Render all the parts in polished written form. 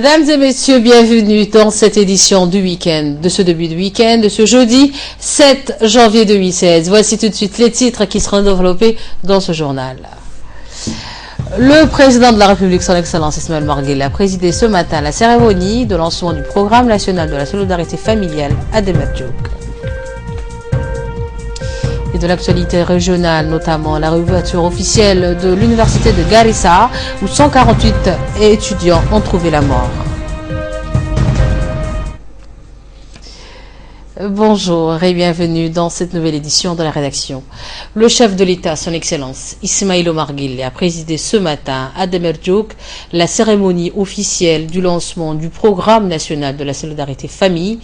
Mesdames et messieurs, bienvenue dans cette édition du week-end, de ce début de week-end, de ce jeudi 7 janvier 2016. Voici tout de suite les titres qui seront développés dans ce journal. Le président de la République, son Excellence Ismaël Omar Guelleh, a présidé ce matin la cérémonie de lancement du programme national de la solidarité familiale à Demerjouk. Et de l'actualité régionale, notamment la réouverture officielle de l'université de Garissa, où 148 étudiants ont trouvé la mort. Bonjour et bienvenue dans cette nouvelle édition de la rédaction. Le chef de l'État, son Excellence Ismaël Omar Guelleh, a présidé ce matin à Demerjouk la cérémonie officielle du lancement du programme national de la solidarité famille,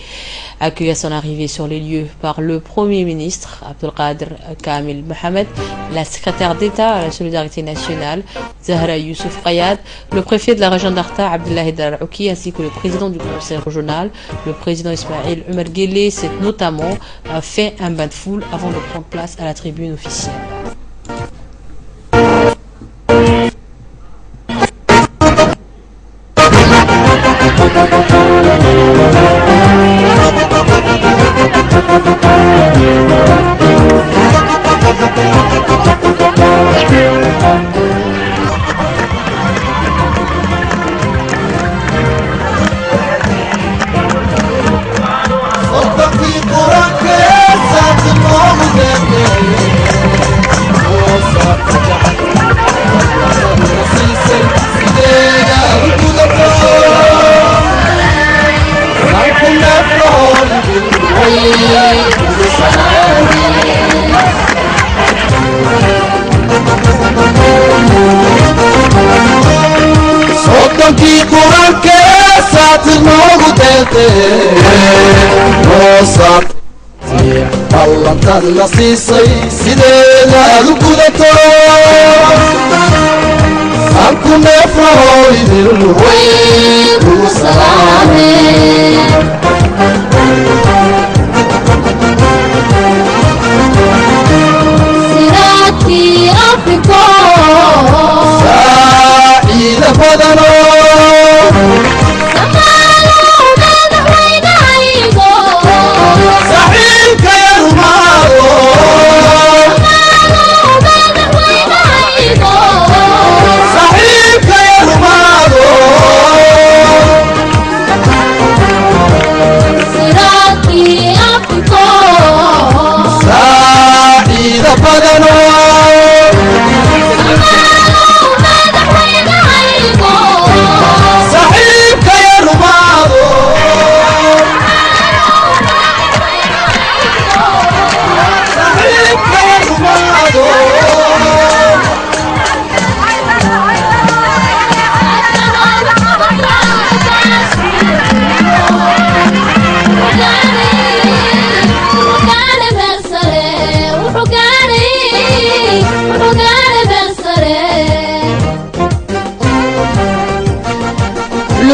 accueilli à son arrivée sur les lieux par le Premier ministre Abdelkader Kamil Mohamed, la secrétaire d'État à la solidarité nationale Zahra Youssouf Rayad, le préfet de la région d'Arta Abdullah Darouki, ainsi que le président du conseil régional, le président Ismaël Omar Guelleh, s'est notamment fait un bain de foule avant de prendre place à la tribune officielle. la siisay sideeda aad u gudato halku neefahooydil way kugu salaameen siraadkii afriko saaciida badano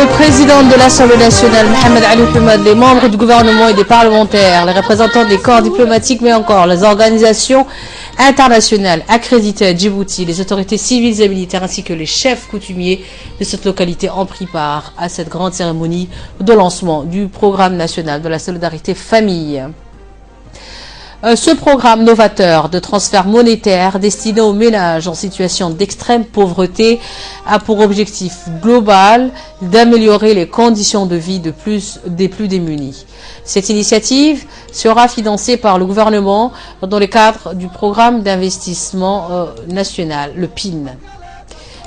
Le président de l'Assemblée nationale, Mohamed Ali Hamad, les membres du gouvernement et des parlementaires, les représentants des corps diplomatiques, mais encore les organisations internationales accréditées à Djibouti, les autorités civiles et militaires, ainsi que les chefs coutumiers de cette localité ont pris part à cette grande cérémonie de lancement du programme national de la solidarité famille. Ce programme novateur de transfert monétaire destiné aux ménages en situation d'extrême pauvreté a pour objectif global d'améliorer les conditions de vie des plus démunis. Cette initiative sera financée par le gouvernement dans le cadre du programme d'investissement national, le PIN.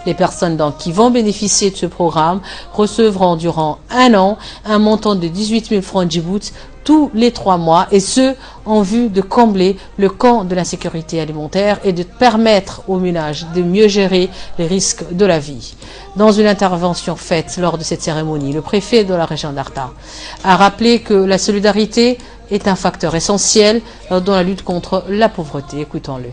Les personnes qui vont bénéficier de ce programme recevront durant un an un montant de 18 000 francs Djibouti tous les 3 mois, et ce, en vue de combler le camp de l'insécurité alimentaire et de permettre aux ménages de mieux gérer les risques de la vie. Dans une intervention faite lors de cette cérémonie, le préfet de la région d'Arta a rappelé que la solidarité est un facteur essentiel dans la lutte contre la pauvreté. Écoutons-le.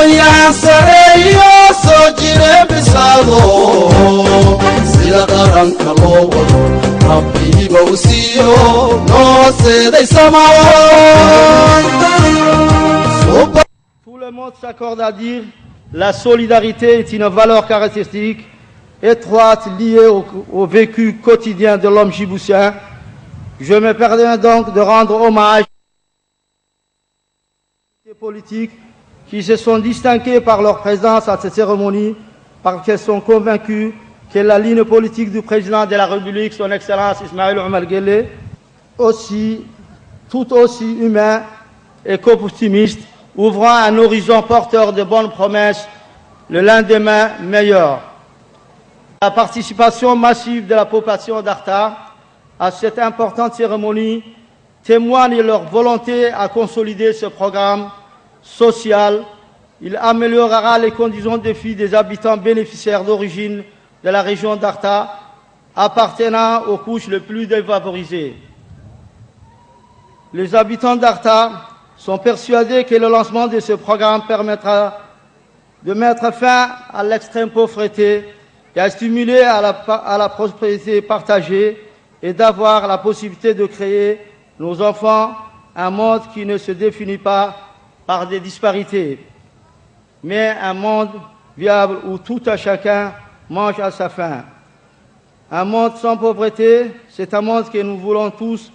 aqoon-yahan sareeyo soo jire bisaado sida qaranka loo wado rabbiiba u siiyo noo seeday samaan. Tout le monde s'accorde à dire la solidarité est une valeur caractéristique étroite liée au vécu quotidien de l'homme djiboutien. Je me permets donc de rendre hommage aux politiques qui se sont distingués par leur présence à cette cérémonie, parce qu'elles sont convaincues que la ligne politique du président de la République, son Excellence Ismaïl Omar Guelleh, tout aussi humain et qu'optimiste, ouvrant un horizon porteur de bonnes promesses, le lendemain meilleur. La participation massive de la population d'Arta à cette importante cérémonie témoigne de leur volonté à consolider ce programme social. Il améliorera les conditions de vie des habitants bénéficiaires d'origine de la région d'Arta, appartenant aux couches les plus défavorisées. Les habitants d'Arta sont persuadés que le lancement de ce programme permettra de mettre fin à l'extrême pauvreté et à stimuler à la prospérité partagée et d'avoir la possibilité de créer nos enfants un monde qui ne se définit pas par des disparités, mais un monde viable où tout un chacun mange à sa faim. Un monde sans pauvreté, c'est un monde que nous voulons tous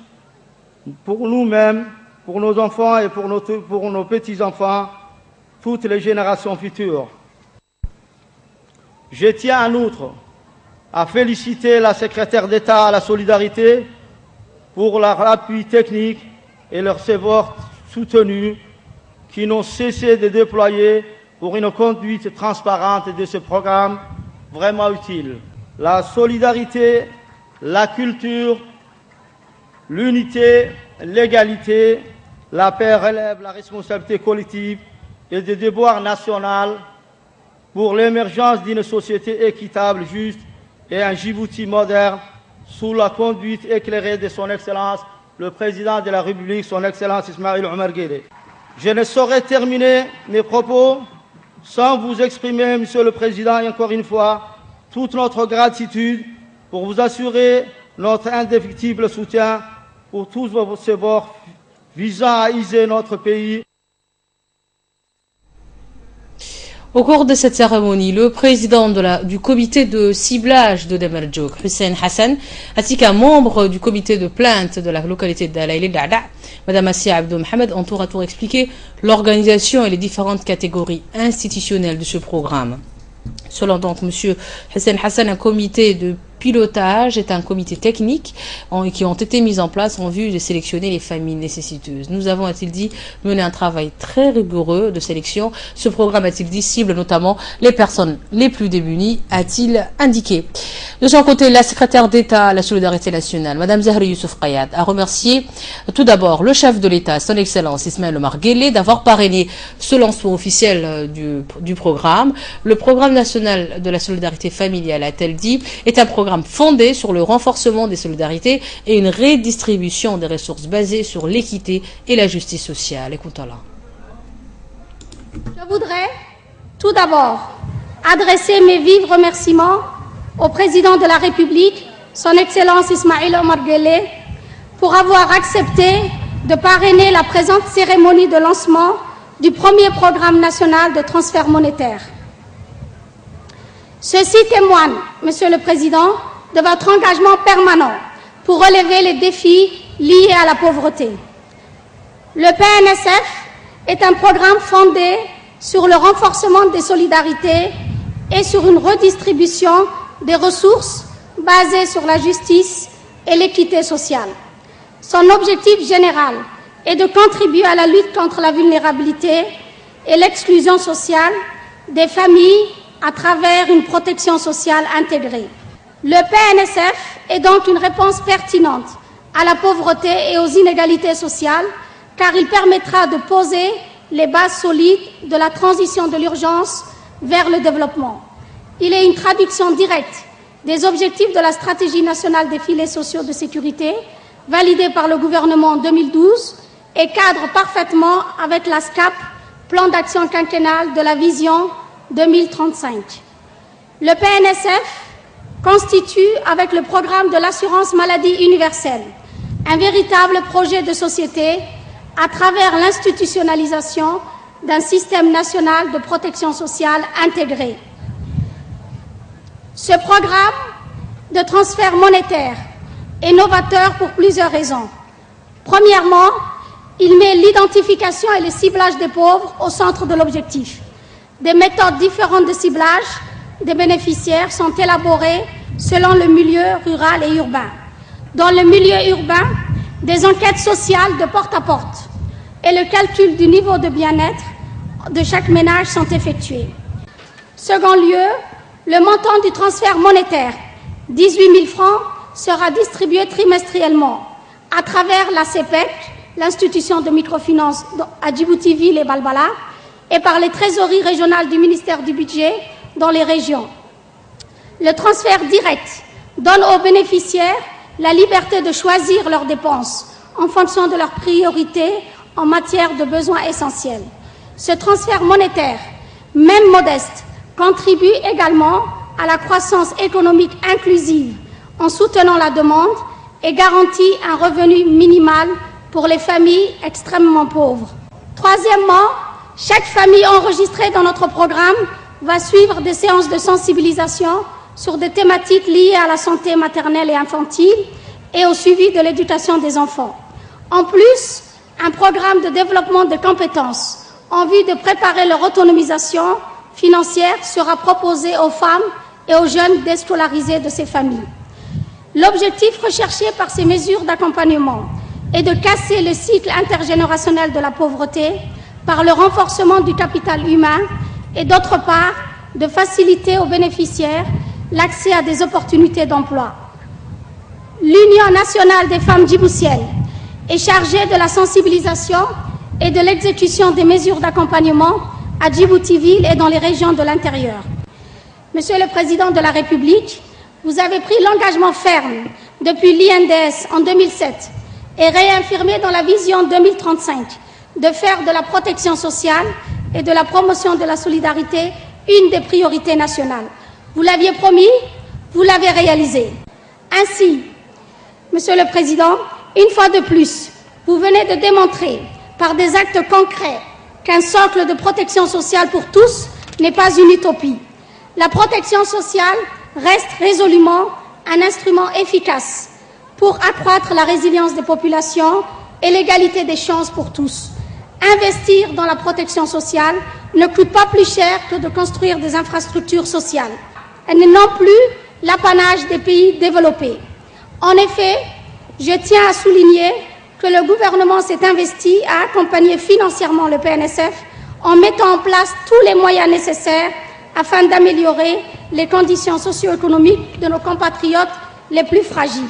pour nous-mêmes, pour nos enfants et pour nos petits-enfants, toutes les générations futures. Je tiens en outre à féliciter la secrétaire d'État à la solidarité pour leur appui technique et leurs efforts soutenus qui n'ont cessé de déployer pour une conduite transparente de ce programme vraiment utile. La solidarité, la culture, l'unité, l'égalité, la paix relève la responsabilité collective et des devoirs nationaux pour l'émergence d'une société équitable, juste et un Djibouti moderne sous la conduite éclairée de son Excellence, le Président de la République, son Excellence Ismaïl Omar Guelleh. Je ne saurais terminer mes propos sans vous exprimer, Monsieur le Président, et encore une fois, toute notre gratitude pour vous assurer notre indéfectible soutien pour tous vos efforts visant à aider notre pays. Au cours de cette cérémonie, le président du comité de ciblage de Damerjouk, Hussein Hassan, ainsi qu'un membre du comité de plainte de la localité d'Alaïli Da'da, Madame Assia Abdou Mohamed, ont tour à tour expliqué l'organisation et les différentes catégories institutionnelles de ce programme. Selon donc M. Hussein Hassan, un comité de pilotage est un comité technique qui ont été mis en place en vue de sélectionner les familles nécessiteuses. Nous avons, a-t-il dit, mené un travail très rigoureux de sélection. Ce programme, a-t-il dit, cible notamment les personnes les plus démunies, a-t-il indiqué. De son côté, la secrétaire d'État à la solidarité nationale, Madame Zahri Youssouf Kayad, a remercié tout d'abord le chef de l'État, son Excellence Ismaïl Omar Guelleh, d'avoir parrainé ce lancement officiel du programme. Le programme national de la solidarité familiale, a-t-elle dit, est un programme fondé sur le renforcement des solidarités et une redistribution des ressources basées sur l'équité et la justice sociale. Écoutons-la. Je voudrais tout d'abord adresser mes vifs remerciements au président de la République, son Excellence Ismaïl Omar Guelleh, pour avoir accepté de parrainer la présente cérémonie de lancement du premier programme national de transfert monétaire. Ceci témoigne, Monsieur le Président, de votre engagement permanent pour relever les défis liés à la pauvreté. Le PNSF est un programme fondé sur le renforcement des solidarités et sur une redistribution des ressources basées sur la justice et l'équité sociale. Son objectif général est de contribuer à la lutte contre la vulnérabilité et l'exclusion sociale des familles à travers une protection sociale intégrée. Le PNSF est donc une réponse pertinente à la pauvreté et aux inégalités sociales, car il permettra de poser les bases solides de la transition de l'urgence vers le développement. Il est une traduction directe des objectifs de la stratégie nationale des filets sociaux de sécurité, validée par le gouvernement en 2012, et cadre parfaitement avec la SCAP plan d'action quinquennal de la vision 2035. Le PNSF constitue, avec le programme de l'assurance maladie universelle, un véritable projet de société à travers l'institutionnalisation d'un système national de protection sociale intégré. Ce programme de transfert monétaire est novateur pour plusieurs raisons. Premièrement, il met l'identification et le ciblage des pauvres au centre de l'objectif. Des méthodes différentes de ciblage des bénéficiaires sont élaborées selon le milieu rural et urbain. Dans le milieu urbain, des enquêtes sociales de porte à porte et le calcul du niveau de bien-être de chaque ménage sont effectués. Second lieu, le montant du transfert monétaire, 18 000 francs, sera distribué trimestriellement à travers la CEPEC, l'institution de microfinance à Djibouti-Ville et Balbala, et par les trésoreries régionales du ministère du Budget dans les régions. Le transfert direct donne aux bénéficiaires la liberté de choisir leurs dépenses en fonction de leurs priorités en matière de besoins essentiels. Ce transfert monétaire, même modeste, contribue également à la croissance économique inclusive en soutenant la demande et garantit un revenu minimal pour les familles extrêmement pauvres. Troisièmement, chaque famille enregistrée dans notre programme va suivre des séances de sensibilisation sur des thématiques liées à la santé maternelle et infantile et au suivi de l'éducation des enfants. En plus, un programme de développement de compétences en vue de préparer leur autonomisation financière sera proposé aux femmes et aux jeunes déscolarisés de ces familles. L'objectif recherché par ces mesures d'accompagnement est de casser le cycle intergénérationnel de la pauvreté par le renforcement du capital humain et d'autre part de faciliter aux bénéficiaires l'accès à des opportunités d'emploi. L'Union nationale des femmes djiboutiennes est chargée de la sensibilisation et de l'exécution des mesures d'accompagnement à Djibouti-Ville et dans les régions de l'intérieur. Monsieur le Président de la République, vous avez pris l'engagement ferme depuis l'INDS en 2007 et réaffirmé dans la vision 2035 de faire de la protection sociale et de la promotion de la solidarité une des priorités nationales. Vous l'aviez promis, vous l'avez réalisé. Ainsi, Monsieur le Président, une fois de plus, vous venez de démontrer par des actes concrets qu'un socle de protection sociale pour tous n'est pas une utopie. La protection sociale reste résolument un instrument efficace pour accroître la résilience des populations et l'égalité des chances pour tous. Investir dans la protection sociale ne coûte pas plus cher que de construire des infrastructures sociales. Elle n'est non plus l'apanage des pays développés. En effet, je tiens à souligner que le gouvernement s'est investi à accompagner financièrement le PNSF en mettant en place tous les moyens nécessaires afin d'améliorer les conditions socio-économiques de nos compatriotes les plus fragiles.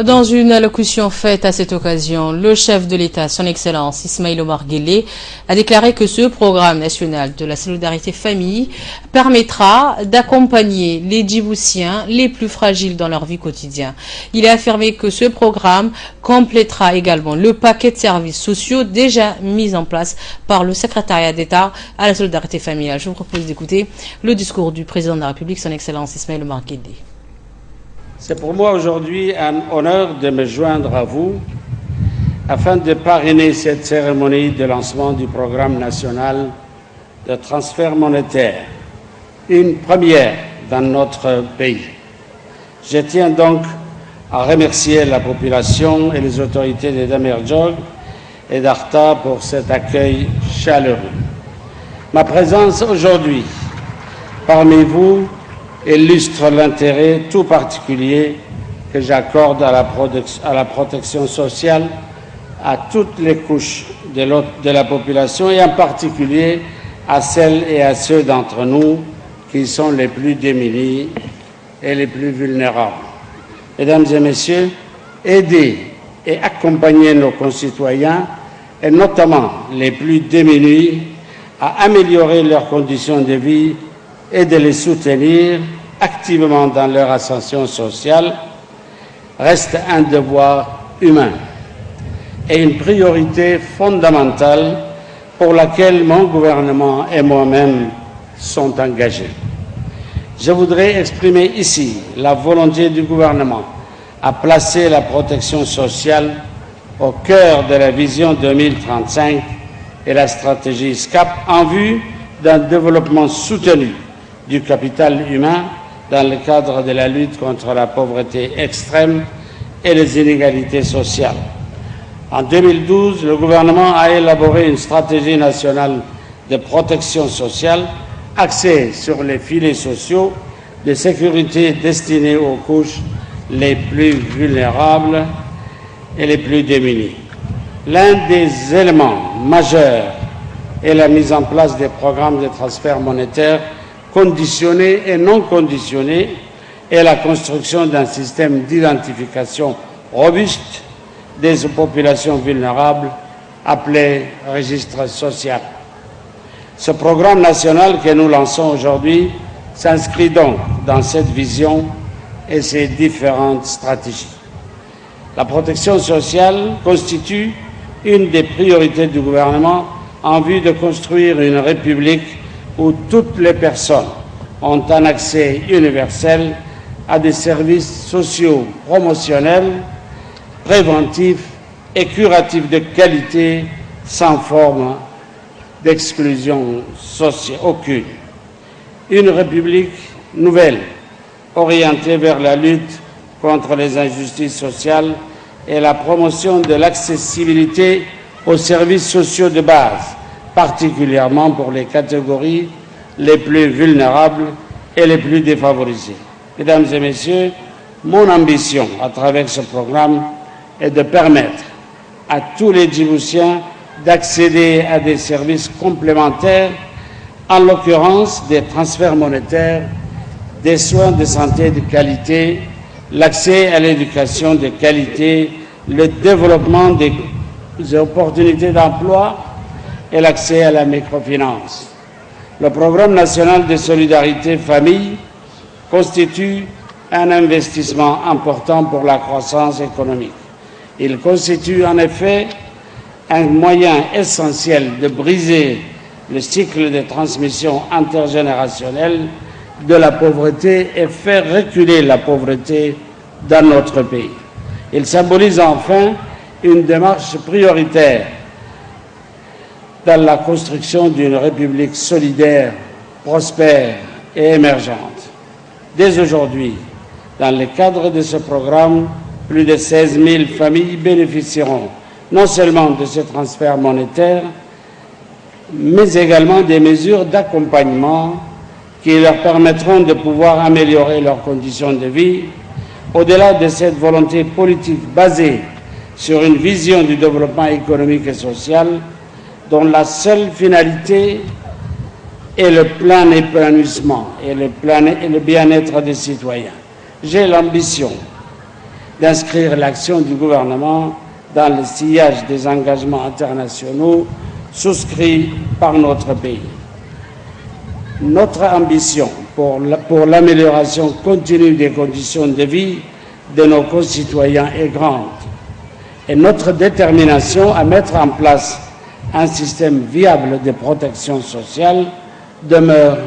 Dans une allocution faite à cette occasion, le chef de l'État, son Excellence Ismaïla Omar Guelleh, a déclaré que ce programme national de la solidarité famille permettra d'accompagner les Djiboutiens les plus fragiles dans leur vie quotidienne. Il a affirmé que ce programme complétera également le paquet de services sociaux déjà mis en place par le secrétariat d'État à la solidarité familiale. Je vous propose d'écouter le discours du président de la République, son Excellence Ismaïla Omar Guelleh. C'est pour moi aujourd'hui un honneur de me joindre à vous afin de parrainer cette cérémonie de lancement du programme national de transfert monétaire, une première dans notre pays. Je tiens donc à remercier la population et les autorités de Damerjog et d'Arta pour cet accueil chaleureux. Ma présence aujourd'hui parmi vous illustre l'intérêt tout particulier que j'accorde à la protection sociale à toutes les couches de la population et en particulier à celles et à ceux d'entre nous qui sont les plus démunis et les plus vulnérables. Mesdames et messieurs, aider et accompagner nos concitoyens et notamment les plus démunis à améliorer leurs conditions de vie et de les soutenir activement dans leur ascension sociale reste un devoir humain et une priorité fondamentale pour laquelle mon gouvernement et moi-même sont engagés. Je voudrais exprimer ici la volonté du gouvernement à placer la protection sociale au cœur de la vision 2035 et la stratégie SCAP en vue d'un développement soutenu du capital humain dans le cadre de la lutte contre la pauvreté extrême et les inégalités sociales. En 2012, le gouvernement a élaboré une stratégie nationale de protection sociale axée sur les filets sociaux de sécurité destinés aux couches les plus vulnérables et les plus démunis. L'un des éléments majeurs est la mise en place des programmes de transfert monétaire conditionnés et non conditionnés et la construction d'un système d'identification robuste des populations vulnérables appelé registre social. Ce programme national que nous lançons aujourd'hui s'inscrit donc dans cette vision et ses différentes stratégies. La protection sociale constitue une des priorités du gouvernement en vue de construire une république où toutes les personnes ont un accès universel à des services sociaux promotionnels, préventifs et curatifs de qualité sans forme d'exclusion sociale aucune. Une république nouvelle, orientée vers la lutte contre les injustices sociales et la promotion de l'accessibilité aux services sociaux de base, particulièrement pour les catégories les plus vulnérables et les plus défavorisées. Mesdames et messieurs, mon ambition à travers ce programme est de permettre à tous les Djiboutiens d'accéder à des services complémentaires, en l'occurrence des transferts monétaires, des soins de santé de qualité, l'accès à l'éducation de qualité, le développement des opportunités d'emploi et l'accès à la microfinance. Le programme national de solidarité famille constitue un investissement important pour la croissance économique. Il constitue en effet un moyen essentiel de briser le cycle de transmission intergénérationnelle de la pauvreté et faire reculer la pauvreté dans notre pays. Il symbolise enfin une démarche prioritaire dans la construction d'une république solidaire, prospère et émergente. Dès aujourd'hui, dans le cadre de ce programme, plus de 16 000 familles bénéficieront non seulement de ce transfert monétaire, mais également des mesures d'accompagnement qui leur permettront de pouvoir améliorer leurs conditions de vie, au-delà de cette volonté politique basée sur une vision du développement économique et social dont la seule finalité est le plein épanouissement et le bien-être des citoyens. J'ai l'ambition d'inscrire l'action du gouvernement dans le sillage des engagements internationaux souscrits par notre pays. Notre ambition pour l'amélioration continue des conditions de vie de nos concitoyens est grande et notre détermination à mettre en place un système viable de protection sociale demeure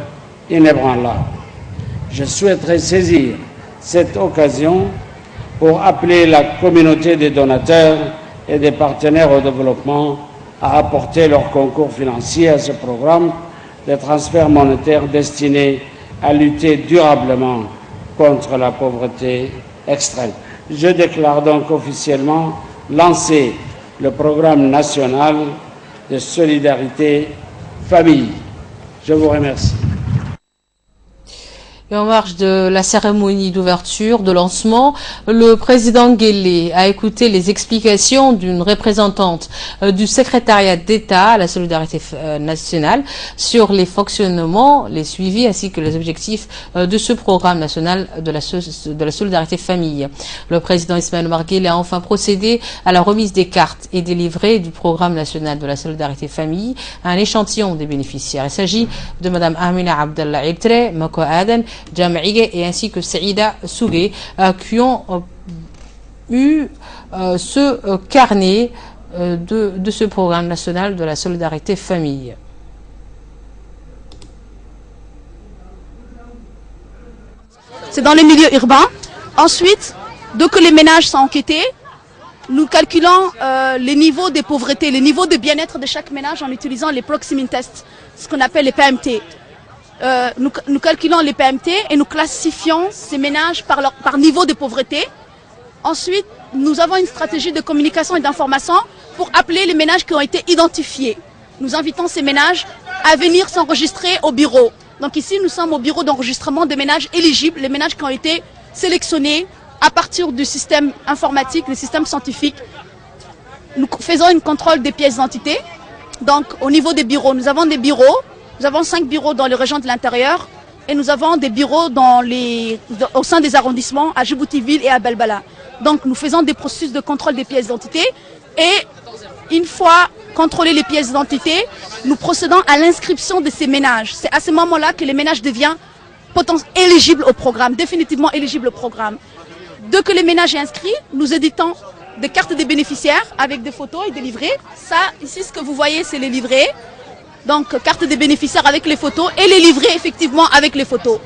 inébranlable. Je souhaiterais saisir cette occasion pour appeler la communauté des donateurs et des partenaires au développement à apporter leur concours financier à ce programme de transfert monétaire destiné à lutter durablement contre la pauvreté extrême. Je déclare donc officiellement lancer le programme national de solidarité famille. Je vous remercie. Et en marge de la cérémonie d'ouverture, de lancement, le président Guelleh a écouté les explications d'une représentante du secrétariat d'État à la solidarité nationale sur les fonctionnements, les suivis ainsi que les objectifs de ce programme national de la solidarité famille. Le président Ismaël Omar Guelleh a enfin procédé à la remise des cartes et des livrets du programme national de la solidarité famille à un échantillon des bénéficiaires. Il s'agit de Mme Amina Abdallah Ibtre, Mako Aden, Jam'iga et ainsi que Saïda Sougé qui ont eu ce carnet de ce programme national de la solidarité famille. C'est dans les milieux urbains. Ensuite, dès que les ménages sont enquêtés, nous calculons les niveaux de pauvreté, les niveaux de bien-être de chaque ménage en utilisant les proximity tests, ce qu'on appelle les PMT. Nous calculons les PMT et nous classifions ces ménages par niveau de pauvreté. Ensuite, nous avons une stratégie de communication et d'information pour appeler les ménages qui ont été identifiés. Nous invitons ces ménages à venir s'enregistrer au bureau. Donc ici, nous sommes au bureau d'enregistrement des ménages éligibles, les ménages qui ont été sélectionnés à partir du système informatique, le système scientifique. Nous faisons un contrôle des pièces d'identité. Donc au niveau des bureaux, nous avons des bureaux. Nous avons 5 bureaux dans les régions de l'intérieur et nous avons des bureaux au sein des arrondissements à Djibouti-Ville et à Belbala. Donc nous faisons des processus de contrôle des pièces d'identité et une fois contrôlées les pièces d'identité, nous procédons à l'inscription de ces ménages. C'est à ce moment-là que les ménages deviennent éligibles au programme, définitivement éligibles au programme. Dès que les ménages sont inscrits, nous éditons des cartes des bénéficiaires avec des photos et des livrets. Ça, ici, ce que vous voyez, c'est les livrets. Donc, carte des bénéficiaires avec les photos et les livrets, effectivement, avec les photos.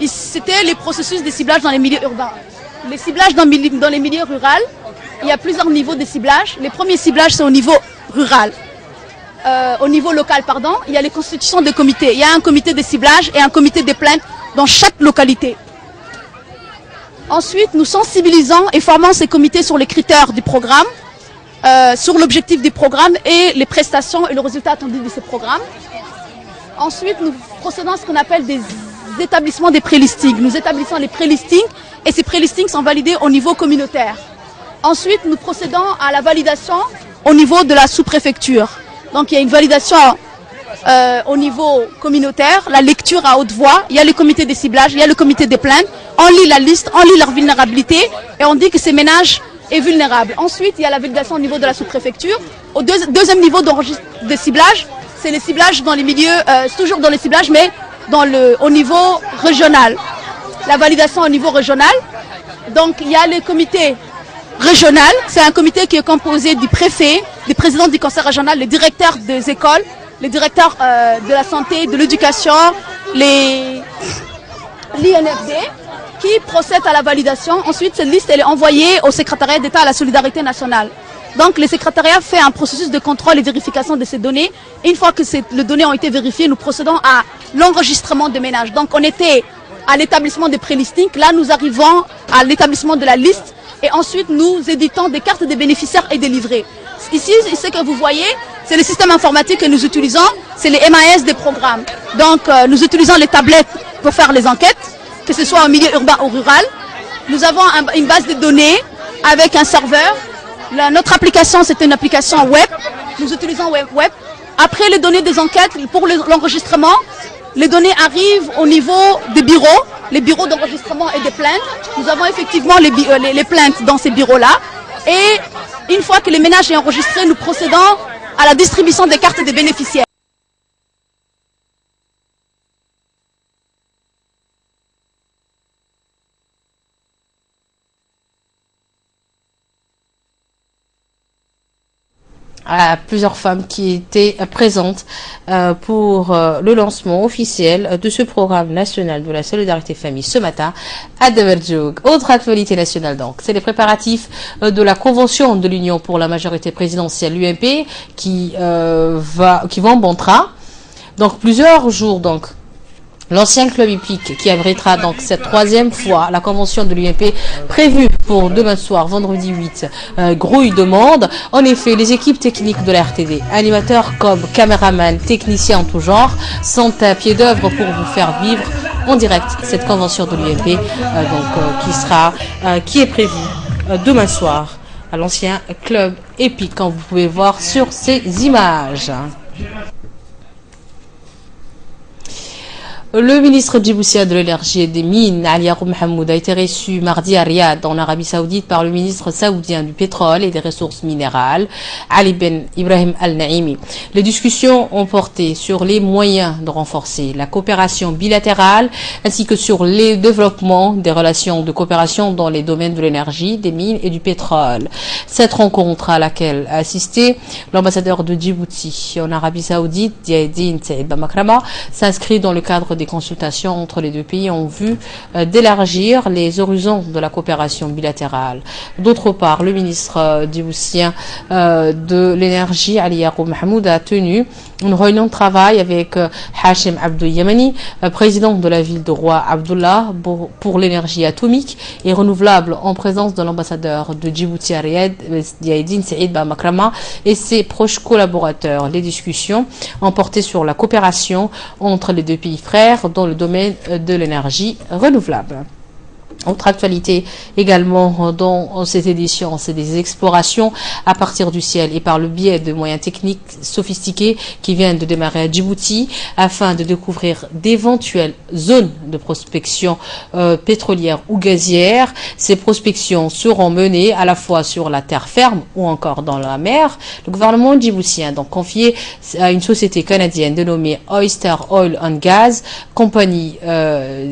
C'était les processus de ciblage dans les milieux urbains. Les ciblages dans les milieux ruraux, il y a plusieurs niveaux de ciblage. Les premiers ciblages, c'est au niveau rural. Au niveau local, pardon, il y a les constitutions de comités. Il y a un comité de ciblage et un comité de plainte dans chaque localité. Ensuite, nous sensibilisons et formons ces comités sur les critères du programme, sur l'objectif du programme et les prestations et le résultat attendu de ce programme. Ensuite, nous procédons à ce qu'on appelle des établissements des prélistings. Nous établissons les prélistings et ces prélistings sont validés au niveau communautaire. Ensuite, nous procédons à la validation au niveau de la sous-préfecture. Donc, il y a une validation au niveau communautaire, la lecture à haute voix, il y a le comité des ciblages, il y a le comité des plaintes, on lit la liste, on lit leur vulnérabilité et on dit que ces ménages est vulnérable. Ensuite, il y a la validation au niveau de la sous-préfecture. Au deuxième niveau de ciblage, c'est les ciblages dans les milieux, toujours dans les ciblages, mais au niveau régional. La validation au niveau régional. Donc, il y a le comité régional. C'est un comité qui est composé du préfet, du président du conseil régional, les directeurs des écoles, les directeurs de la santé, de l'éducation, l'INFD, qui procède à la validation. Ensuite, cette liste elle est envoyée au secrétariat d'État à la solidarité nationale. Donc, le secrétariat fait un processus de contrôle et vérification de ces données. Une fois que les données ont été vérifiées, nous procédons à l'enregistrement des ménages. Donc, on était à l'établissement des prélistings. Là, nous arrivons à l'établissement de la liste. Et ensuite, nous éditons des cartes des bénéficiaires et des livrets. Ici, ce que vous voyez, c'est le système informatique que nous utilisons. C'est les MAS des programmes. Donc, nous utilisons les tablettes pour faire les enquêtes, que ce soit au milieu urbain ou rural. Nous avons une base de données avec un serveur. Notre application, c'est une application web. Nous utilisons web. Après les données des enquêtes, pour l'enregistrement, les données arrivent au niveau des bureaux, les bureaux d'enregistrement et des plaintes. Nous avons effectivement les plaintes dans ces bureaux-là. Et une fois que les ménages sont enregistrés, nous procédons à la distribution des cartes des bénéficiaires. À plusieurs femmes qui étaient présentes pour le lancement officiel de ce programme national de la solidarité famille ce matin à Damerjoug. Autre actualité nationale donc, c'est les préparatifs de la convention de l'Union pour la majorité présidentielle, l'UMP, qui vont en bon train. Donc plusieurs jours donc. L'ancien club hippique qui abritera donc cette troisième fois la convention de l'UMP prévue pour demain soir, vendredi 8, grouille de monde. En effet, les équipes techniques de la RTD, animateurs comme caméramans, techniciens en tout genre, sont à pied d'œuvre pour vous faire vivre en direct cette convention de l'UMP qui est prévue demain soir à l'ancien club hippique, comme vous pouvez voir sur ces images. Le ministre djiboutien de l'énergie et des mines, Ali Yacoub Mohamed, a été reçu mardi à Riyad, en Arabie Saoudite, par le ministre saoudien du pétrole et des ressources minérales, Ali Ben Ibrahim Al-Naimi. Les discussions ont porté sur les moyens de renforcer la coopération bilatérale, ainsi que sur le développement des relations de coopération dans les domaines de l'énergie, des mines et du pétrole. Cette rencontre à laquelle a assisté l'ambassadeur de Djibouti en Arabie Saoudite, Diaedine Saïd Bamakrama, s'inscrit dans le cadre des consultations entre les deux pays en vue d'élargir les horizons de la coopération bilatérale. D'autre part, le ministre djiboutien de l'énergie, Ali Yacoub Mohamed, a tenu une réunion de travail avec Hachem Abdou Yamani, président de la ville de Roi Abdullah, pour l'énergie atomique et renouvelable, en présence de l'ambassadeur de Djibouti à Riyad, Diaedine Saïd Bamakrama, et ses proches collaborateurs. Les discussions ont porté sur la coopération entre les deux pays frères dans le domaine de l'énergie renouvelable. Autre actualité également dans cette édition, c'est des explorations à partir du ciel et par le biais de moyens techniques sophistiqués qui viennent de démarrer à Djibouti afin de découvrir d'éventuelles zones de prospection pétrolière ou gazière. Ces prospections seront menées à la fois sur la terre ferme ou encore dans la mer. Le gouvernement djiboutien a donc confié à une société canadienne dénommée Oyster Oil and Gas Company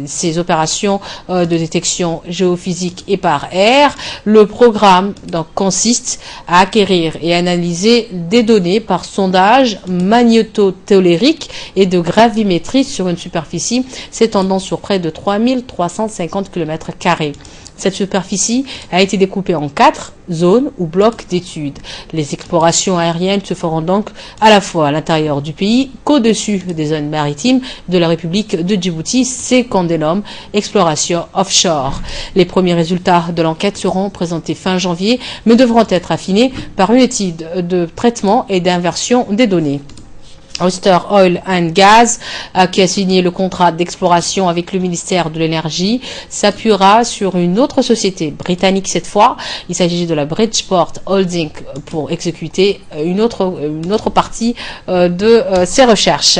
ces opérations de détection géophysique et par air. Le programme donc consiste à acquérir et analyser des données par sondage magnétotellurique et de gravimétrie sur une superficie s'étendant sur près de 3350 km². Cette superficie a été découpée en 4 zones ou blocs d'études. Les explorations aériennes se feront donc à la fois à l'intérieur du pays qu'au-dessus des zones maritimes de la République de Djibouti. C'est qu'on dénomme exploration offshore. Les premiers résultats de l'enquête seront présentés fin janvier, mais devront être affinés par une étude de traitement et d'inversion des données. Oyster Oil and Gas, qui a signé le contrat d'exploration avec le ministère de l'énergie, s'appuiera sur une autre société britannique cette fois. Il s'agit de la Bridgeport Holding pour exécuter une autre partie de ses recherches.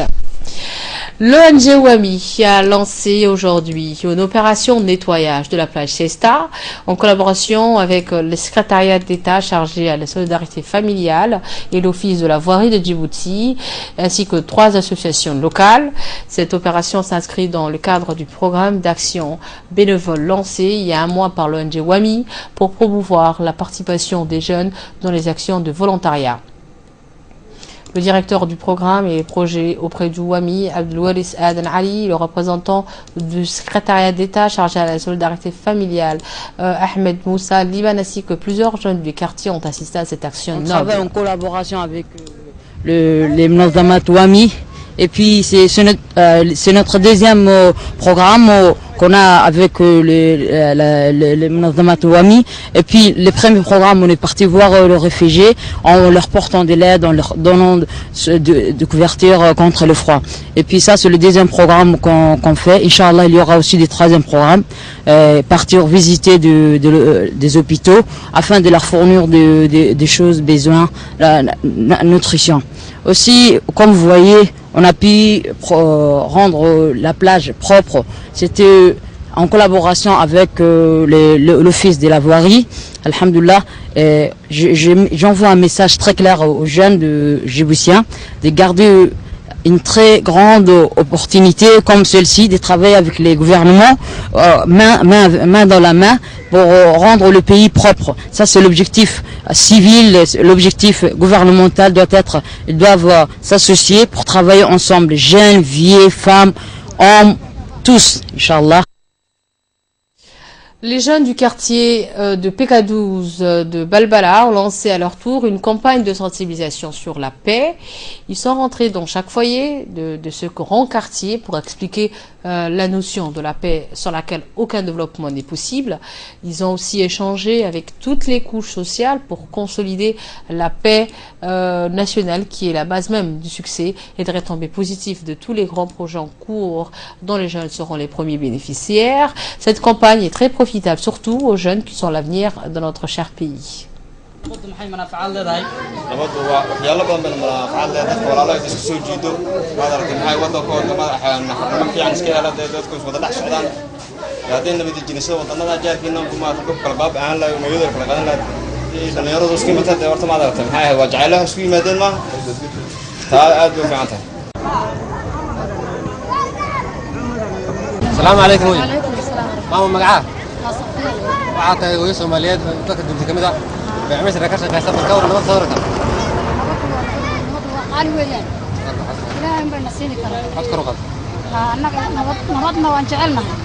L'ONG WAMI a lancé aujourd'hui une opération de nettoyage de la plage Siesta en collaboration avec le secrétariat d'État chargé à la solidarité familiale et l'Office de la voirie de Djibouti, ainsi que 3 associations locales. Cette opération s'inscrit dans le cadre du programme d'action bénévole lancé il y a un mois par l'ONG WAMI pour promouvoir la participation des jeunes dans les actions de volontariat. Le directeur du programme et projet auprès du WAMI, Abdelwaris Aden Ali, le représentant du secrétariat d'État chargé à la solidarité familiale, Ahmed Moussa Liban, ainsi que plusieurs jeunes du quartier ont assisté à cette action noble. On travaille en collaboration avec les Mnazamat WAMI. Et puis c'est notre deuxième programme qu'on a avec les Mnazamat WAMI. Et puis les premiers programmes, on est parti voir les réfugiés en leur portant de l'aide, en leur donnant de couverture contre le froid. Et puis ça, c'est le deuxième programme qu'on fait. Inch'Allah, il y aura aussi des troisièmes programmes. Partir visiter des hôpitaux afin de leur fournir des choses, besoins, la nutrition. Aussi, comme vous voyez, on a pu rendre la plage propre. C'était en collaboration avec l'Office de la voirie. Alhamdoulilah, j'envoie un message très clair aux jeunes de Djiboutiens de garder une très grande opportunité comme celle-ci de travailler avec les gouvernements main dans la main pour rendre le pays propre. Ça, c'est l'objectif civil, l'objectif gouvernemental ils doivent s'associer pour travailler ensemble, jeunes, vieux, femmes, hommes, tous, Inch'Allah. Les jeunes du quartier de PK12 de Balbala ont lancé à leur tour une campagne de sensibilisation sur la paix. Ils sont rentrés dans chaque foyer de ce grand quartier pour expliquer la notion de la paix sans laquelle aucun développement n'est possible. Ils ont aussi échangé avec toutes les couches sociales pour consolider la paix nationale qui est la base même du succès et des retombées positives de tous les grands projets en cours dont les jeunes seront les premiers bénéficiaires. Cette campagne est très profitable, surtout aux jeunes qui sont l'avenir de notre cher pays. nabaddu maxay manaafacaad leedahay nabaddu waa waxyaalo badan bay manaafacaad leedahay dadka walaalaha isku soo jiido maad aragtay maxay wadankooda xaramo fiican iska hela dadku is wada dhex socdaan haddii nabadda jinisada wadannada jaarkiina kuma dadku kala baab aan la mayada kala qadan la dhalinyaradu isku yimaadeen horta maad aragtay maxay waa jacaylaha isku yimaadeen ma taa aad bay fiican tahay السلام عليكم ماما مقعة وعطى ويا سوماليات dadka dibta kamid ah beecmeesha ka shaqeysa marka war nabad sawir kale qaali weeyaan ilaahay baan nasiini karaa cod karo qad annaga nabadna waan jecelnahay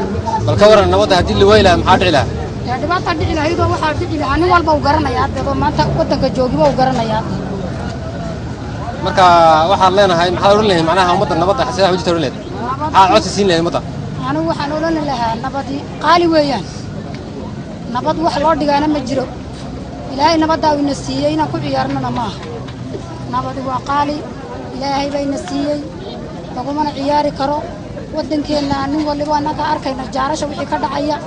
bal ka waran nabadda hadii la weylaa maxaa dhici lahaa dhibaato dhici lahayd waxa dhici lahaa nin walba uu garanayaa dadoo maanta wadanka joogiba uu garanayaa marka waxaan leenahay maxaa oran leeyahay macnaha ummadda nabadda xasaasiya wajita oran leeyahay maxaa codsi siin leeyahay ummadda anu waxaan oran lahaa nabadi qaali weeyaan nabad wax loo dhigaana ma jiro ilaahay nabadda uu ina siiyay inaan ku ciyaarnana maaha nabadi waa qaali ilaahay baa ina siiyey lagumana ciyaari karo wadankeena nin waliba annaga arkayna jaarasha wixii ka dhacaya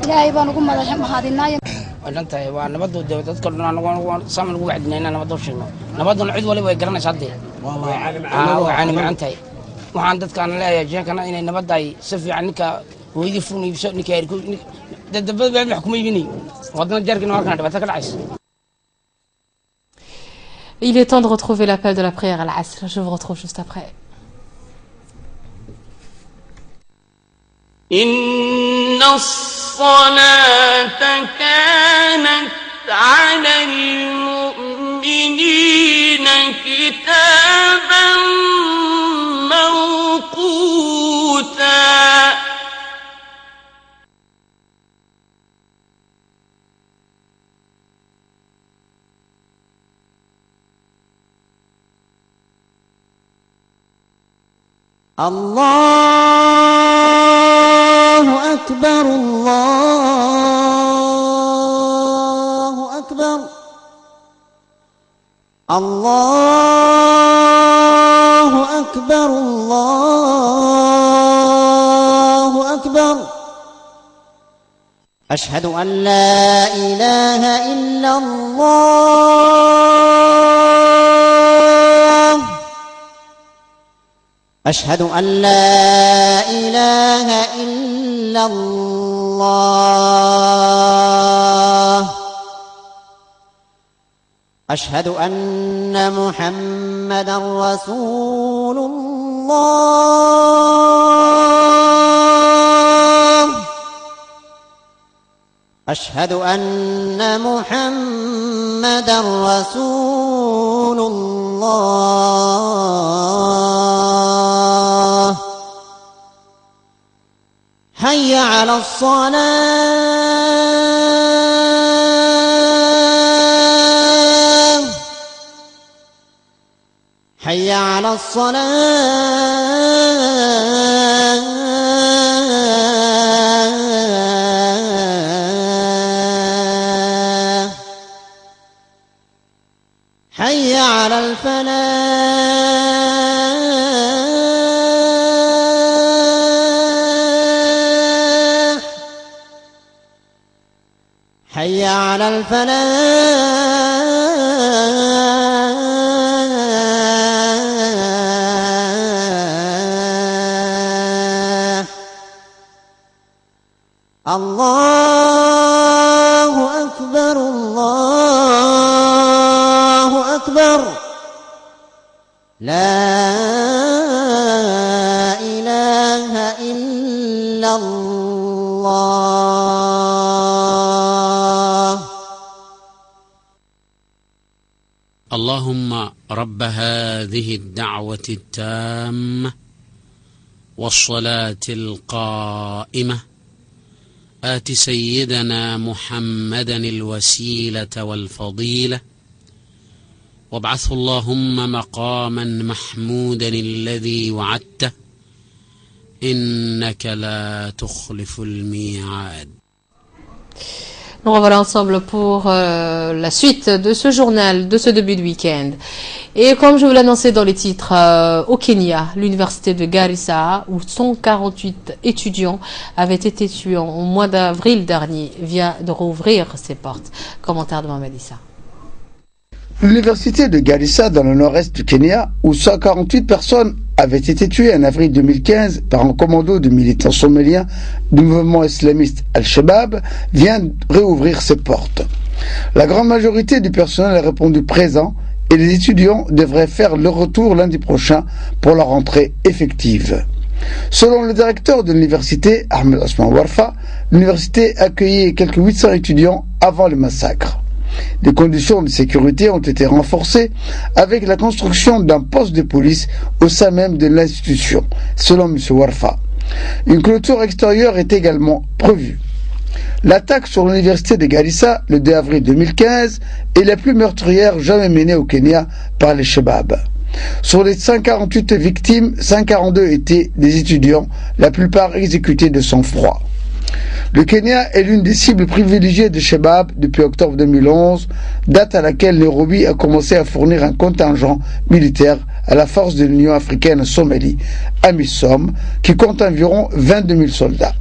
ilaahay baan ugu mahadinaaya wadantahay waa nabaddu dadka dhan anagu saam lagu wacdinayna nabaddu sheegno nabaddu cid waliba way garanaysaa hadee waa caani macantahay waxaan dadkaan leeyahay jeekana inay nabadda ay si fiican ninka hooyadii furun iibso ninka ay dadbad baa wax kuma iibinay wadana jeerkina halkan dhibaato ka dhacaysa. Il est temps de retrouver l'appel de la prière à l'Asr. Je vous retrouve juste après. إن الصلاة كانت على المؤمنين كتابا موقوتا الله أكبر الله أكبر الله أكبر الله أكبر أشهد أن لا إله إلا الله أشهد أن لا إله إلا الله أشهد أن محمدا رسول الله أشهد أن محمدا رسول الله حي على الصلاة حي على الصلاة حي على الفلاح حي على الفلاح الله أكبر الله أكبر لا إله إلا الله اللهم رب هذه الدعوة التامة والصلاة القائمة آت سيدنا محمدا الوسيلة والفضيلة وابعثه اللهم مقاما محمودا الذي وعدته إنك لا تخلف الميعاد. Nous revoilà ensemble pour la suite de ce journal, de ce début de week-end. Et comme je vous l'annonçais dans les titres, au Kenya, l'université de Garissa, où 148 étudiants avaient été tués au mois d'avril dernier, vient de rouvrir ses portes. Commentaire de Mohamed Issa. L'université de Garissa dans le nord-est du Kenya, où 148 personnes avaient été tuées en avril 2015 par un commando de militants somáliens du mouvement islamiste Al-Shabaab, vient réouvrir ses portes. La grande majorité du personnel a répondu présent et les étudiants devraient faire leur retour lundi prochain pour la rentrée effective. Selon le directeur de l'université, Ahmed Osman Warfa, l'université accueillait quelques 800 étudiants avant le massacre. Les conditions de sécurité ont été renforcées avec la construction d'un poste de police au sein même de l'institution, selon M. Warfa. Une clôture extérieure est également prévue. L'attaque sur l'université de Garissa le 2 avril 2015 est la plus meurtrière jamais menée au Kenya par les Shabab. Sur les 148 victimes, 142 étaient des étudiants, la plupart exécutés de sang-froid. Le Kenya est l'une des cibles privilégiées de Shabab depuis octobre 2011, date à laquelle Nairobi a commencé à fournir un contingent militaire à la force de l'Union africaine en Somalie, AMISOM, qui compte environ 22 000 soldats.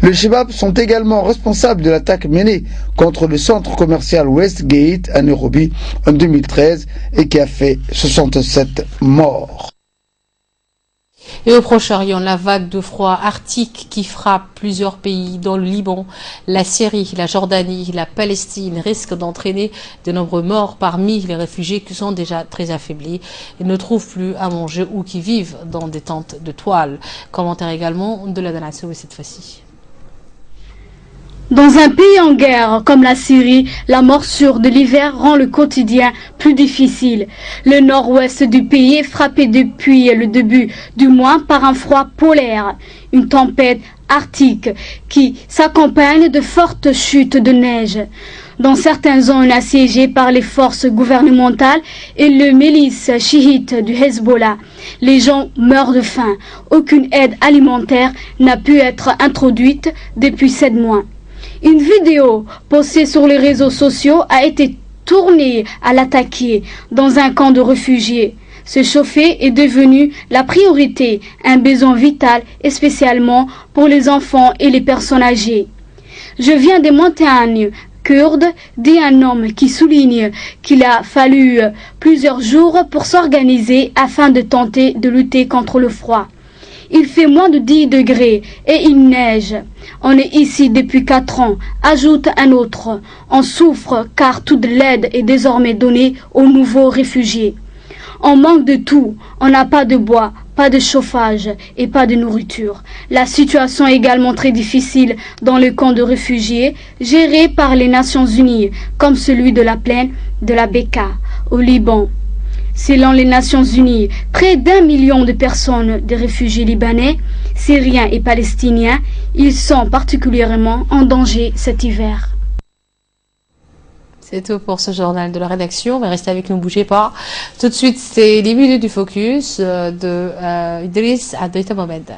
Les Shabab sont également responsables de l'attaque menée contre le centre commercial Westgate à Nairobi en 2013 et qui a fait 67 morts. Et au Proche-Orient, la vague de froid arctique qui frappe plusieurs pays, dont le Liban, la Syrie, la Jordanie, la Palestine, risque d'entraîner de nombreux morts parmi les réfugiés qui sont déjà très affaiblis et ne trouvent plus à manger ou qui vivent dans des tentes de toile. Commentaire également de la Danasso cette fois-ci. Dans un pays en guerre comme la Syrie, la morsure de l'hiver rend le quotidien plus difficile. Le nord-ouest du pays est frappé depuis le début du mois par un froid polaire, une tempête arctique qui s'accompagne de fortes chutes de neige. Dans certaines zones assiégées par les forces gouvernementales et le milice chiite du Hezbollah, les gens meurent de faim. Aucune aide alimentaire n'a pu être introduite depuis 7 mois. Une vidéo postée sur les réseaux sociaux a été tournée à l'attaquer dans un camp de réfugiés. Se chauffer est devenu la priorité, un besoin vital, et spécialement pour les enfants et les personnes âgées. Je viens des montagnes kurdes, dit un homme qui souligne qu'il a fallu plusieurs jours pour s'organiser afin de tenter de lutter contre le froid. Il fait moins de 10 degrés et il neige. On est ici depuis 4 ans, ajoute un autre. On souffre car toute l'aide est désormais donnée aux nouveaux réfugiés. On manque de tout, on n'a pas de bois, pas de chauffage et pas de nourriture. La situation est également très difficile dans les camps de réfugiés gérés par les Nations Unies, comme celui de la plaine de la Beka, au Liban. Selon les Nations Unies, près d'1 million de personnes, des réfugiés libanais, syriens et palestiniens, ils sont particulièrement en danger cet hiver. C'est tout pour ce journal de la rédaction. Mais restez avec nous, bougez pas. Tout de suite, c'est les minutes du focus de Idriss Adrita Mohamed.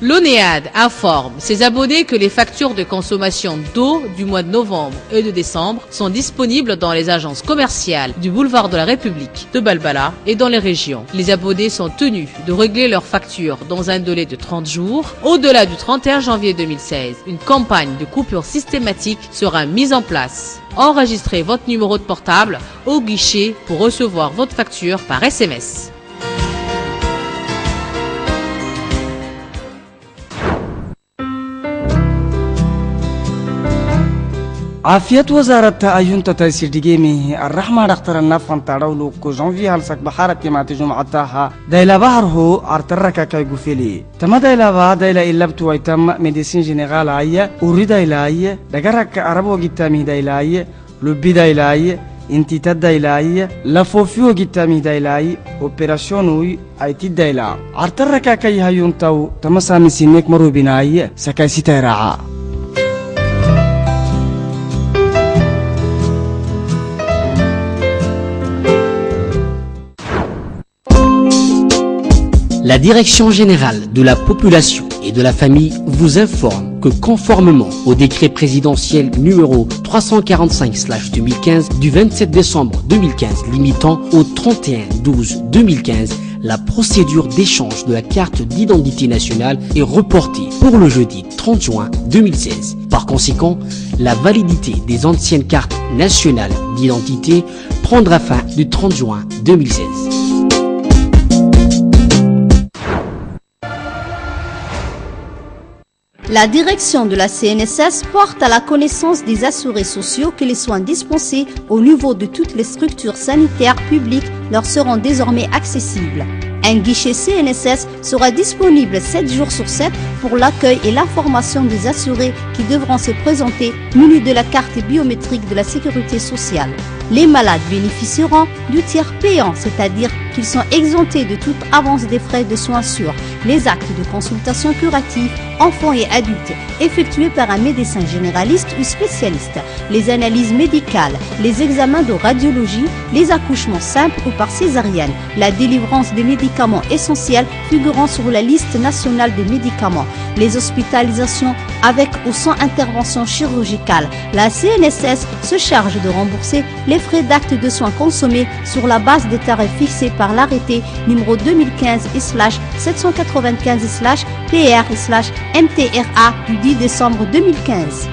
L'ONEAD informe ses abonnés que les factures de consommation d'eau du mois de novembre et de décembre sont disponibles dans les agences commerciales du boulevard de la République de Balbala et dans les régions. Les abonnés sont tenus de régler leurs factures dans un délai de 30 jours. Au-delà du 31 janvier 2016, une campagne de coupure systématique sera mise en place. Enregistrez votre numéro de portable au guichet pour recevoir votre facture par SMS. عافية وزارة أيونتا تايسير ديجيمي الرحمة دكتور النفان تارولو كوجانفي هالسك بحارة ما تجمعتها دايلا بحره ارتركا كاي غوفيلي تما دايلا إلا بتو ايتم ميديسين جينيرال اي اوري دايلا اي دغرك عربو جيتامي دايلا اي لوبي دايلا اي انتيتا دايلا اي لافوفيو جيتامي دايلا اي اوبيراسيونوي ايتي دايلا ارتركا كاي هايونتاو تما سامي سينيك مروبينا اي سكايسي تايراعا. La Direction générale de la population et de la famille vous informe que conformément au décret présidentiel numéro 345/2015 du 27 décembre 2015 limitant au 31/12/2015, la procédure d'échange de la carte d'identité nationale est reportée pour le jeudi 30 juin 2016. Par conséquent, la validité des anciennes cartes nationales d'identité prendra fin le 30 juin 2016. La direction de la CNSS porte à la connaissance des assurés sociaux que les soins dispensés au niveau de toutes les structures sanitaires publiques leur seront désormais accessibles. Un guichet CNSS sera disponible 7 jours sur 7 pour l'accueil et l'information des assurés qui devront se présenter munis de la carte biométrique de la sécurité sociale. Les malades bénéficieront du tiers payant, c'est-à-dire qu'ils sont exemptés de toute avance des frais de soins sur les actes de consultation curative, enfants et adultes, effectués par un médecin généraliste ou spécialiste, les analyses médicales, les examens de radiologie, les accouchements simples ou par césarienne, la délivrance des médicaments essentiels figurant sur la liste nationale des médicaments, les hospitalisations avec ou sans intervention chirurgicale. La CNSS se charge de rembourser les frais d'actes de soins consommés sur la base des tarifs fixés par l'arrêté numéro 2015/795/PR/MTRA du 10 décembre 2015.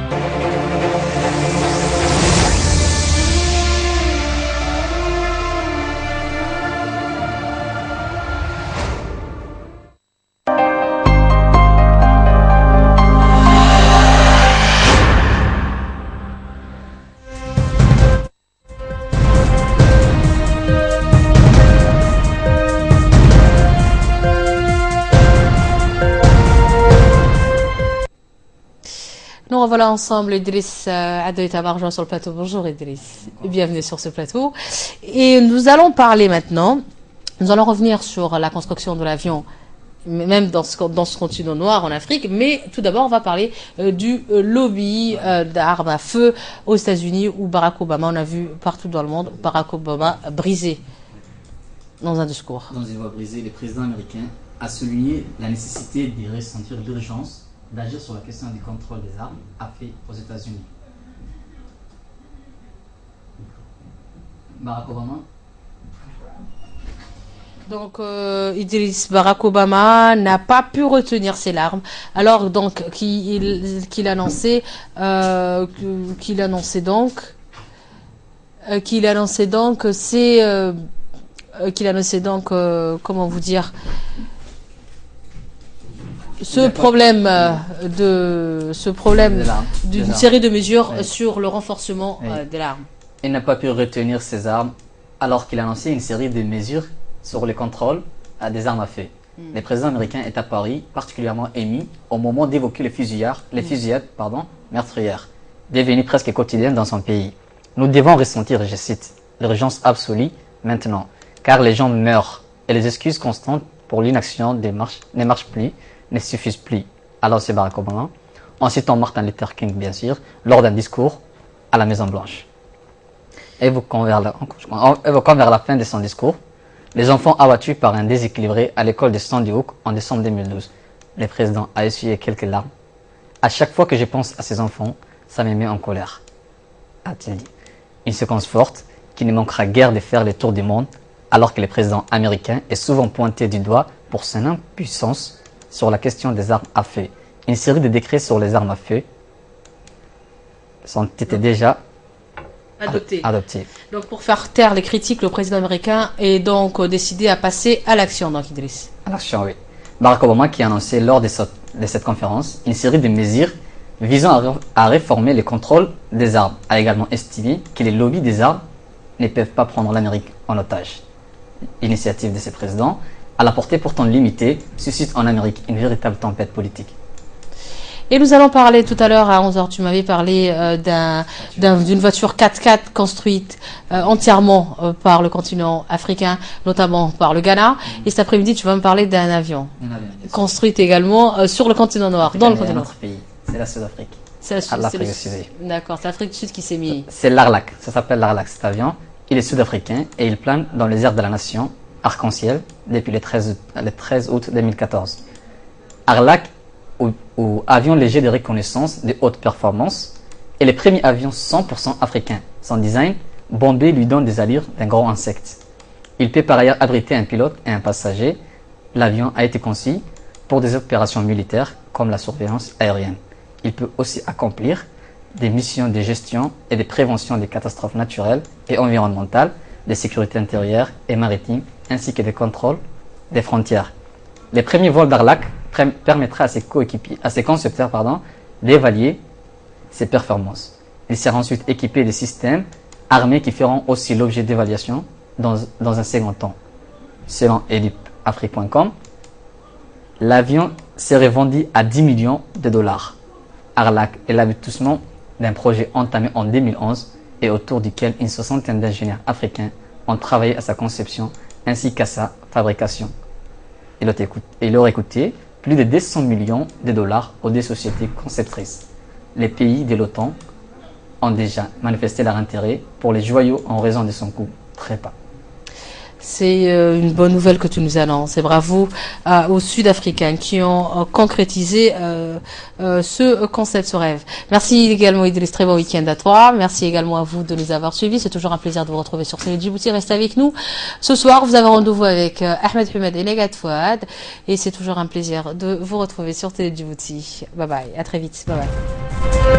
Nous revoilà ensemble, Idriss Adoy Tamarjan sur le plateau. Bonjour Idriss, bienvenue sur ce plateau. Et nous allons parler maintenant, nous allons revenir sur la construction de l'avion, même dans ce continent noir en Afrique, mais tout d'abord on va parler du lobby d'armes à feu aux États-Unis où Barack Obama, on a vu partout dans le monde, Barack Obama brisé dans un discours. Dans une voix brisée, le président américain a souligné la nécessité de ressentir l'urgence d'agir sur la question du contrôle des armes à feu aux États-Unis. Barack Obama. Donc, Barack Obama n'a pas pu retenir ses larmes, alors donc qu'il annonçait comment vous dire, ce problème d'une série de mesures sur le renforcement de l'arme. Il n'a pas pu retenir ses armes alors qu'il a lancé une série de mesures sur le contrôle des armes à feu. Le président américain est à Paris particulièrement ému au moment d'évoquer les fusillades meurtrières, devenues presque quotidiennes dans son pays. Nous devons ressentir, je cite, l'urgence absolue maintenant, car les gens meurent et les excuses constantes pour l'inaction ne marchent plus, ne suffisent plus. Alors c'est Barack Obama, en citant Martin Luther King bien sûr, lors d'un discours à la Maison Blanche. Évoquant vers la fin de son discours, les enfants abattus par un déséquilibré à l'école de Sandy Hook en décembre 2012. Le président a essuyé quelques larmes. À chaque fois que je pense à ces enfants, ça me met en colère, a-t-il dit. Une séquence forte qui ne manquera guère de faire le tour du monde, alors que le président américain est souvent pointé du doigt pour son impuissance sur la question des armes à feu. Une série de décrets sur les armes à feu sont été déjà adoptés. Donc pour faire taire les critiques, le président américain est donc décidé à passer à l'action, donc Idriss. À l'action, oui. Barack Obama qui a annoncé lors de cette conférence une série de mesures visant à réformer le contrôle des armes, a également estimé que les lobbies des armes ne peuvent pas prendre l'Amérique en otage. L'initiative de ce président, à la portée pourtant limitée, suscite en Amérique une véritable tempête politique. Et nous allons parler tout à l'heure à 11h, tu m'avais parlé d'une voiture 4x4 construite entièrement par le continent africain, notamment par le Ghana. Et cet après-midi, tu vas me parler d'un avion construit également sur le continent noir, dans le continent. Notre pays, c'est la Sud-Afrique. C'est l'Afrique du Sud. D'accord, c'est l'Afrique du Sud qui s'est mis. C'est l'Arlac, ça s'appelle l'Arlac cet avion. Il est sud-africain et il plane dans les airs de la nation, arc-en-ciel, depuis le 13 août 2014. Arlac, ou avion léger de reconnaissance de haute performance, est le premier avion 100% africain. Son design, bombé, lui donne des allures d'un gros insecte. Il peut par ailleurs abriter un pilote et un passager. L'avion a été conçu pour des opérations militaires comme la surveillance aérienne. Il peut aussi accomplir des missions de gestion et de prévention des catastrophes naturelles et environnementales, de sécurité intérieure et maritime, ainsi que des contrôles des frontières. Les premiers vols d'Arlac permettra à ses concepteurs d'évaluer ses performances. Il sera ensuite équipé de systèmes armés qui feront aussi l'objet d'évaluation dans un second temps. Selon edupafrique.com, l'avion serait vendu à 10 millions de dollars. Arlac est l'aboutissement d'un projet entamé en 2011 et autour duquel une soixantaine d'ingénieurs africains ont travaillé à sa conception ainsi qu'à sa fabrication. Il aurait coûté plus de 200 millions de dollars aux deux sociétés conceptrices. Les pays de l'OTAN ont déjà manifesté leur intérêt pour les joyaux en raison de son coût très bas. C'est une bonne nouvelle que tu nous annonces. Et bravo aux Sud-Africains qui ont concrétisé ce concept, ce rêve. Merci également Idriss, très bon week-end à toi. Merci également à vous de nous avoir suivis. C'est toujours un plaisir de vous retrouver sur Télé Djibouti. Restez avec nous. Ce soir, vous avez rendez-vous avec Ahmed Humed et Negat Fouad. Et c'est toujours un plaisir de vous retrouver sur Télé Djibouti. Bye bye. À très vite. Bye bye.